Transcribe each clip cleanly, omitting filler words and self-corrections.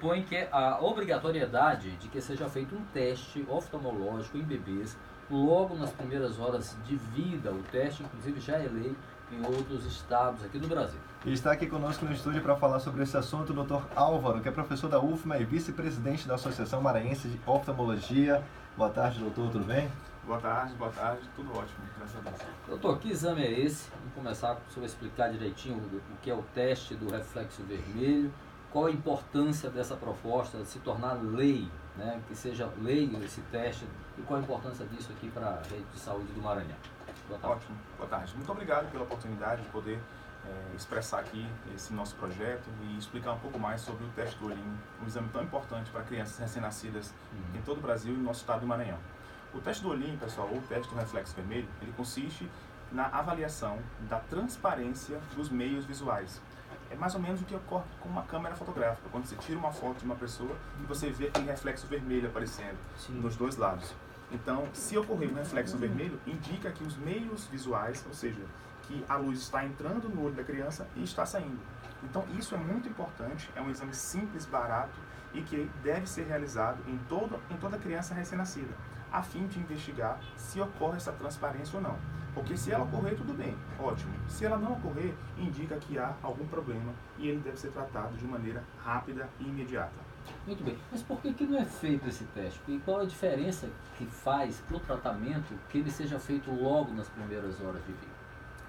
propõe que a obrigatoriedade de que seja feito um teste oftalmológico em bebês logo nas primeiras horas de vida. O teste, inclusive, já é lei em outros estados aqui do Brasil. E está aqui conosco no estúdio para falar sobre esse assunto o Dr. Álvaro, que é professor da UFMA e vice-presidente da Associação Maranhense de Oftalmologia. Boa tarde, doutor, tudo bem? Boa tarde, tudo ótimo, graças a Deus. Doutor, que exame é esse? Vamos começar por senhor explicar direitinho o que é o teste do reflexo vermelho, qual a importância dessa proposta de se tornar lei, né? Que seja lei esse teste, e qual a importância disso aqui para a rede de saúde do Maranhão. Boa tarde. Ótimo, boa tarde. Muito obrigado pela oportunidade de poder expressar aqui esse nosso projeto e explicar um pouco mais sobre o teste do olhinho, um exame tão importante para crianças recém-nascidas em todo o Brasil e no nosso estado do Maranhão. O teste do olhinho, pessoal, ou o teste do reflexo vermelho, ele consiste na avaliação da transparência dos meios visuais. É mais ou menos o que ocorre com uma câmera fotográfica, quando você tira uma foto de uma pessoa e você vê aquele reflexo vermelho aparecendo nos dois lados. Então, se ocorrer um reflexo vermelho, indica que os meios visuais, ou seja, que a luz está entrando no olho da criança e está saindo. Então, isso é muito importante, é um exame simples, barato e que deve ser realizado em toda criança recém-nascida, a fim de investigar se ocorre essa transparência ou não. Porque se ela ocorrer, tudo bem, ótimo. Se ela não ocorrer, indica que há algum problema e ele deve ser tratado de maneira rápida e imediata. Muito bem, mas por que não é feito esse teste? E qual a diferença que faz para o tratamento que ele seja feito logo nas primeiras horas de vida?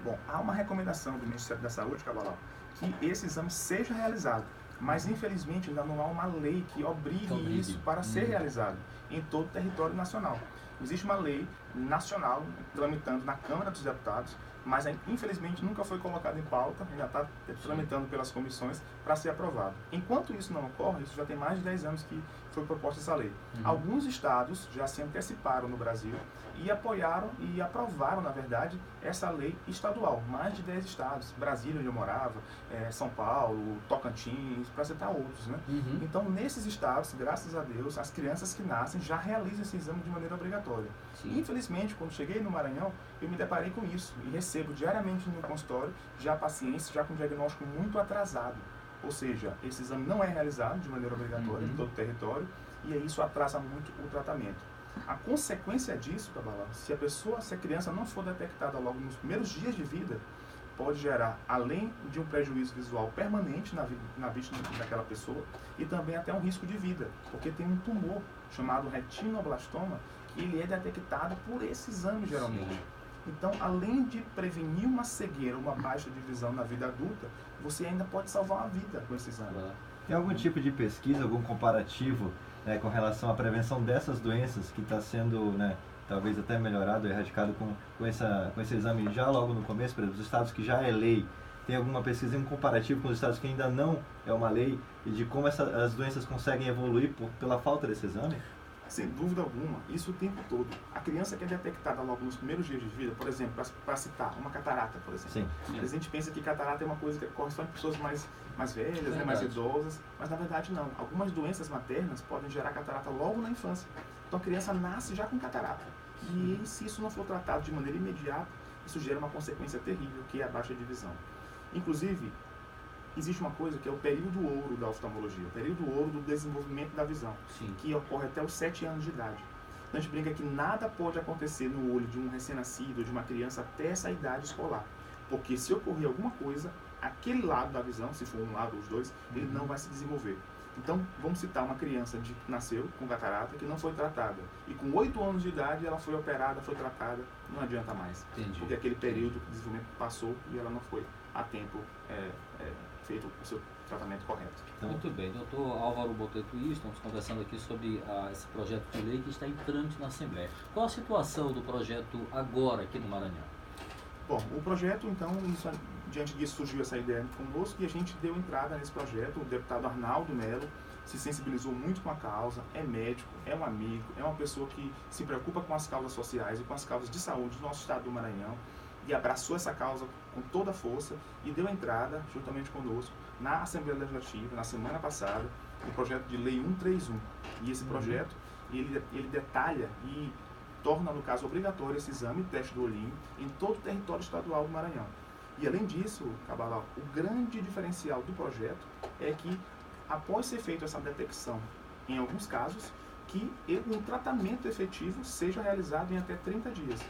Bom, há uma recomendação do Ministério da Saúde, Cabalau, que esse exame seja realizado, mas infelizmente ainda não há uma lei que obrigue isso para ser realizado em todo o território nacional. Existe uma lei nacional tramitando na Câmara dos Deputados, mas infelizmente nunca foi colocada em pauta, ainda está tramitando pelas comissões para ser aprovado. Enquanto isso não ocorre, isso já tem mais de 10 anos que foi proposta essa lei. Alguns estados já se anteciparam no Brasil e apoiaram e aprovaram, na verdade, essa lei estadual. Mais de 10 estados, Brasília, onde eu morava, São Paulo, Tocantins, para citar outros, né? Então, nesses estados, graças a Deus, as crianças que nascem já realizam esse exame de maneira obrigatória. Infelizmente, quando cheguei no Maranhão, eu me deparei com isso e recebo diariamente no meu consultório já pacientes já com diagnóstico muito atrasado. Ou seja, esse exame não é realizado de maneira obrigatória em todo o território e aí isso atrasa muito o tratamento. A consequência disso, Cabalá, se a criança não for detectada logo nos primeiros dias de vida, pode gerar, além de um prejuízo visual permanente na vista daquela pessoa, e também até um risco de vida, porque tem um tumor chamado retinoblastoma, que ele é detectado por esse exame, geralmente. Então, além de prevenir uma cegueira, uma baixa de visão na vida adulta, você ainda pode salvar uma vida com esse exame. Tem algum tipo de pesquisa, algum comparativo, né, com relação à prevenção dessas doenças que está sendo, né, talvez até melhorado, erradicado com esse exame já logo no começo, por exemplo, os estados que já é lei? Tem alguma pesquisa em comparativo com os estados que ainda não é uma lei e de como as doenças conseguem evoluir pela falta desse exame? Sem dúvida alguma, isso o tempo todo. A criança que é detectada logo nos primeiros dias de vida, por exemplo, para citar, uma catarata, por exemplo. A gente pensa que catarata é uma coisa que ocorre só em pessoas mais velhas, né, mais idosas, mas na verdade não. Algumas doenças maternas podem gerar catarata logo na infância. Então a criança nasce já com catarata. E se isso não for tratado de maneira imediata, isso gera uma consequência terrível, que é a baixa de visão. Inclusive, existe uma coisa que é o período ouro da oftalmologia, o período ouro do desenvolvimento da visão, que ocorre até os 7 anos de idade. Então a gente brinca que nada pode acontecer no olho de um recém-nascido, de uma criança até essa idade escolar. Porque se ocorrer alguma coisa, aquele lado da visão, se for um lado ou os dois, ele não vai se desenvolver. Então, vamos citar uma criança que nasceu com catarata, que não foi tratada. E com 8 anos de idade, ela foi operada, foi tratada, não adianta mais. Porque aquele período de desenvolvimento passou e ela não foi a tempo feito o seu tratamento correto. Muito bem, doutor Álvaro Botetuí, estamos conversando aqui sobre esse projeto de lei que está em trâmite na Assembleia. Qual a situação do projeto agora aqui no Maranhão? Bom, o projeto, então, diante disso surgiu essa ideia conosco e a gente deu entrada nesse projeto. O deputado Arnaldo Melo se sensibilizou muito com a causa, é médico, é um amigo, é uma pessoa que se preocupa com as causas sociais e com as causas de saúde do nosso estado do Maranhão e abraçou essa causa com toda a força e deu entrada, juntamente conosco, na Assembleia Legislativa, na semana passada, no projeto de Lei 131. E esse projeto, ele detalha e torna, no caso, obrigatório esse exame, teste do olhinho, em todo o território estadual do Maranhão. E, além disso, Cabalau, o grande diferencial do projeto é que após ser feita essa detecção, em alguns casos, que um tratamento efetivo seja realizado em até 30 dias.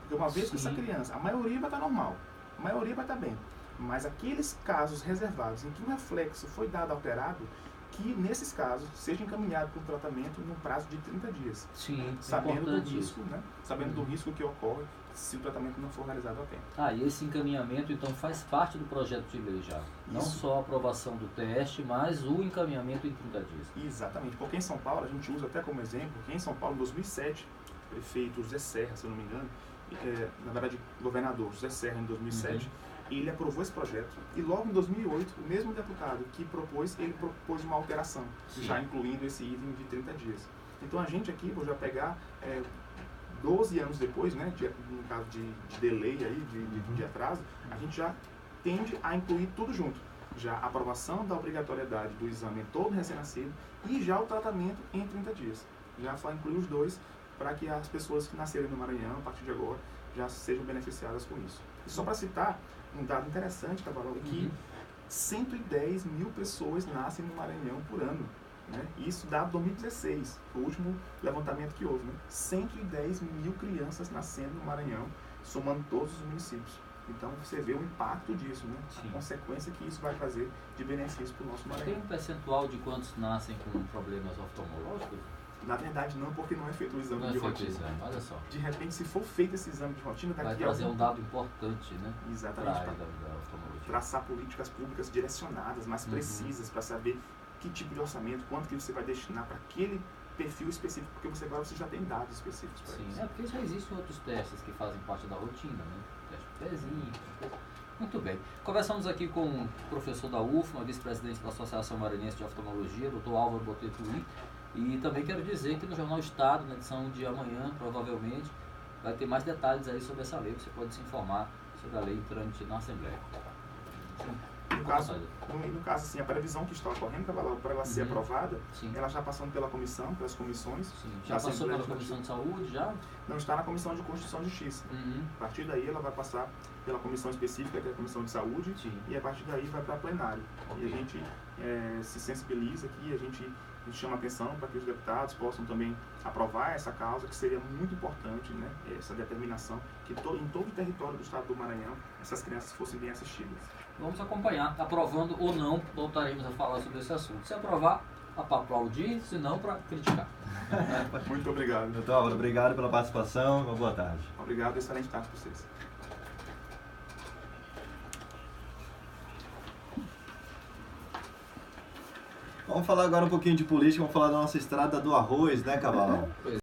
Porque uma vez que essa criança, a maioria vai estar normal, a maioria vai estar bem, mas aqueles casos reservados em que o reflexo foi dado alterado, que nesses casos seja encaminhado para o tratamento num prazo de 30 dias. Sim, sabendo do risco, né? Sabendo do risco que ocorre se o tratamento não for realizado a tempo. E esse encaminhamento então faz parte do projeto de lei já. Não só a aprovação do teste, mas o encaminhamento em 30 dias. Exatamente, porque em São Paulo, a gente usa até como exemplo, que em São Paulo, em 2007, o prefeito José Serra, se eu não me engano, na verdade, o governador José Serra, em 2007, ele aprovou esse projeto, e logo em 2008, o mesmo deputado que propôs, ele propôs uma alteração, já incluindo esse item de 30 dias. Então a gente aqui, vou já pegar 12 anos depois, né, no caso de delay aí, de atraso, a gente já tende a incluir tudo junto. Já a aprovação da obrigatoriedade do exame em todo recém-nascido e já o tratamento em 30 dias. Já só incluir os dois para que as pessoas que nascerem no Maranhão, a partir de agora, já sejam beneficiadas com isso. E só para citar um dado interessante, Cavalo, é que 110 mil pessoas nascem no Maranhão por ano. Né? Isso dado 2016, o último levantamento que houve. Né? 110 mil crianças nascendo no Maranhão, somando todos os municípios. Então você vê o impacto disso, né? A consequência que isso vai trazer de benefício para o nosso Maranhão. Tem um percentual de quantos nascem com problemas oftalmológicos? Na verdade não, porque não é feito o exame de rotina. Olha só. De repente, se for feito esse exame de rotina, vai trazer um dado importante, né? Exatamente. Para traçar políticas públicas direcionadas, mais precisas, para saber que tipo de orçamento, quanto que você vai destinar para aquele perfil específico, porque agora você já tem dados específicos para isso. Sim, porque já existem outros testes que fazem parte da rotina, né? Teste de pezinho. Muito bem. Conversamos aqui com o professor da UFMA, vice-presidente da Associação Maranhense de Oftalmologia, Dr. Álvaro Botetui. E também quero dizer que no Jornal Estado, na edição de amanhã, provavelmente, vai ter mais detalhes aí sobre essa lei. Você pode se informar sobre a lei em trâmite na Assembleia. No caso, assim, a previsão que está ocorrendo para ela ser aprovada, ela já passando pela comissão, pelas comissões. Já passou pela Comissão de Saúde, já? Não, está na Comissão de Constituição e Justiça. A partir daí ela vai passar pela comissão específica, que é a Comissão de Saúde, e a partir daí vai para plenário. E a gente se sensibiliza aqui, a gente chama atenção para que os deputados possam também aprovar essa causa, que seria muito importante, né, essa determinação, que em todo o território do estado do Maranhão essas crianças fossem bem assistidas. Vamos acompanhar, aprovando ou não, voltaremos a falar sobre esse assunto. Se aprovar, para aplaudir, se não, para criticar. Muito obrigado. Doutor Álvaro, obrigado pela participação, uma boa tarde. Obrigado, excelente tarde para vocês. Vamos falar agora um pouquinho de política, vamos falar da nossa estrada do arroz, né, Cavalo?